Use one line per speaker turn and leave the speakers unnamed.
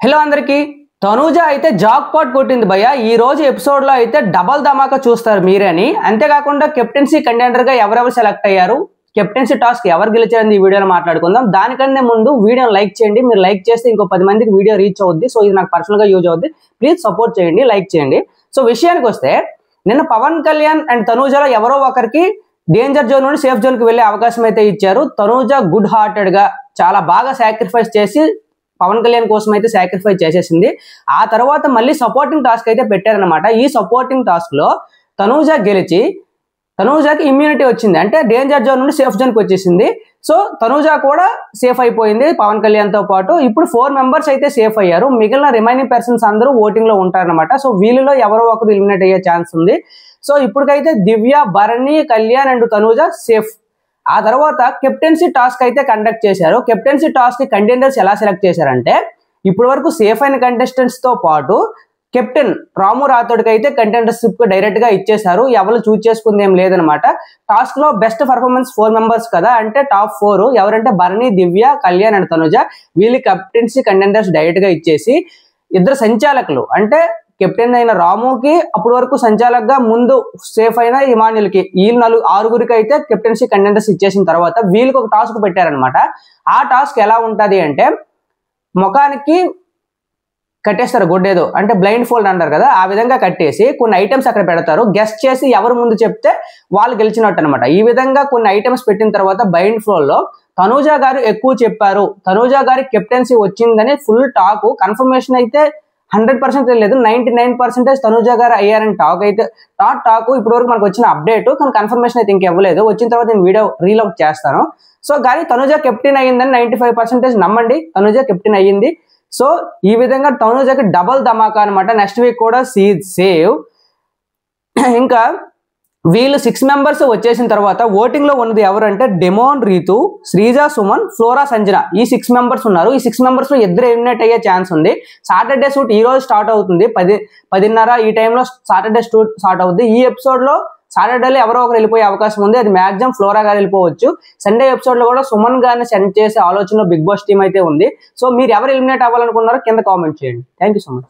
hello అందరికి తనూజ అయితే Jack pot కొట్టింది భయ్య ఈ రోజు ఎపిసోడ్ లో అయితే డబల్ ధమాకా చూస్తారు మీరేని అంతేకాకుండా కెప్టెన్సీ కంటెండర్ గా ఎవరెవరు సెలెక్ట్ అయ్యారు కెప్టెన్సీ టాస్క్ ఎవరు గెలిచారని ఈ వీడియోలో మాట్లాడుకుందాం దానికన్నా ముందు వీడియోని లైక్ చేయండి మీరు లైక్ చేస్తే ఇంకో 10 మందికి వీడియో రీచ్ అవుద్ది సో ఇది నాకు పర్సనల్ గా యూజ్ అవుద్ది ప్లీజ్ సపోర్ట్ చేయండి లైక్ చేయండి సో విషయానికి వస్తే నిన్న పవన్ కళ్యాణ్ అండ్ తనూజలో ఎవరో ఒకరికి డేంజర్ జోన్ నుండి సేఫ్ జోన్ కి వెళ్లే అవకాశం అయితే ఇచ్చారు తనూజ గుడ్ హార్టెడ్ గా చాలా బాగా సాక్రిఫైస్ చేసి పవన్ కళ్యాణ్ కోసం అయితే సాక్రిఫైస్ చేసేసింది ఆ తర్వాత మళ్ళీ సపోర్టింగ్ టాస్క్ అయితే పెట్టారనమాట ఈ సపోర్టింగ్ టాస్క్ లో తనూజ గెలిచి తనూజకి ఇమ్యూనిటీ వచ్చింది అంటే డేంజర్ జోన్ నుండి సేఫ్ జోన్ కి వచ్చేసింది సో తనూజ కూడా సేఫ్ అయిపోయింది పవన్ కళ్యాణ్ తో పాటు ఇప్పుడు 4 మెంబర్స్ అయితే సేఫ్ అయ్యారు మిగిలిన రిమైనింగ్ పర్సన్స్ అందరూ ఓటింగ్ లో ఉంటారనమాట సో వీళ్ళలో ఎవరో ఒకరు ఎలిమినేట్ అయ్యే ఛాన్స్ ఉంది సో ఇప్పటికైతే దివ్య భరణి కళ్యాణ్ అండ్ తనూజ సేఫ్ ఆ తర్వాత కెప్టెన్సీ టాస్క్ అయితే కండక్ట్ చేశారు కెప్టెన్సీ టాస్క్ కి కంటెండర్స్ ఎలా సెలెక్ట్ చేశారంటే ఇప్పటి వరకు సేఫ్ అయిన కంటెస్టెంట్స్ తో పాటు కెప్టెన్ రాము రాథోడ్కి అయితే కంటెండర్షిప్ డైరెక్ట్ గా ఇచ్చేశారు ఎవరు చూస్ చేసుకుంది ఏం లేదనమాట టాస్క్ లో బెస్ట్ పర్ఫార్మెన్స్ 4 మెంబర్స్ కదా అంటే టాప్ 4 ఎవరంటే భరణి దివ్య కళ్యాణ్ అండ్ తనుజ వీళ్ళు కెప్టెన్సీ కంటెండర్స్ డైరెక్ట్ గా ఇచ్చేసి ఇద్దరు సంచాలకులు అంటే కెప్టెన్ అయిన రాముకి అప్పటి వరకు సంచాలకుగా ముందు సేఫ్ అయిన ఇమాన్యుల్కి వీళ్ళు 6 అయితే కెప్టెన్సీ కంటెండర్స్ ఇచ్చేసిన తర్వాత వీళ్ళకి ఒక టాస్క్ పెట్టారనమాట ఆ టాస్క్ ఎలా ఉంటది అంటే ముఖానికి కట్టేస్తారు గుడ్డేదో అంటే బ్లైండ్ ఫోల్డ్ అంటారు కదా ఆ విధంగా కట్టేసి కొన్ని ఐటమ్స్ అక్కడ పెడతారు గెస్ట్ చేసి ఎవరు ముందు చెప్తే వాళ్ళు గెలిచినట్టు అనమాట ఈ విధంగా కొన్ని ఐటమ్స్ పెట్టిన తర్వాత బ్లైండ్ ఫోల్డ్ లో తనూజ గారు ఎక్కువ చెప్పారు తనూజ గారి కెప్టెన్సీ వచ్చిందని ఫుల్ టాక్ కన్ఫర్మేషన్ అయితే 100% లేదు 99% తనూజ గారు అయ్యారని టాక్ అయితే టాక్ ఇప్పటి వరకు మనకు వచ్చిన అప్డేట్ కానీ కన్ఫర్మేషన్ అయితే ఇంకెవ్వలేదు వచ్చిన తర్వాత నేను వీడియో రీలౌట్ చేస్తాను సో కానీ తనూజ కెప్టెన్ అయ్యిందని 95% నమ్మండి తనూజ కెప్టెన్ అయ్యింది సో ఈ విధంగా తనూజకి డబల్ ధమాకా అనమాట నెక్స్ట్ వీక్ కూడా సేవ్ ఇంకా వీళ్ళు 6 మెంబర్స్ వచ్చేసిన తర్వాత ఓటింగ్ లో ఉన్నది ఎవరంటే డెమోన్ రీతు శ్రీజ సుమన్ ఫ్లోరా సంజన ఈ 6 మెంబర్స్ ఉన్నారు ఈ 6 మెంబర్స్ లో ఇద్దరు ఎలిమినేట్ అయ్యే ఛాన్స్ ఉంది సాటర్డే షూట్ ఈ రోజు స్టార్ట్ అవుతుంది 10:30 ఈ టైంలో సాటర్డే షూట్ స్టార్ట్ అవుతుంది ఈ ఎపిసోడ్ లో సాటర్డేలో ఎవరో ఒకరు వెళ్ళిపోయే అవకాశం ఉంది అది మాక్సిమం ఫ్లోరా గారు వెళ్ళిపోవచ్చు సండే ఎపిసోడ్ లో కూడా సుమన్ గారిని సెండ్ చేసే ఆలోచనలో బిగ్ బాస్ టీం అయితే ఉంది సో మీరు ఎవరు ఎలిమినేట్ అవ్వాలనుకున్నారో కింద కామెంట్ చేయండి థ్యాంక్ యూ సో మచ్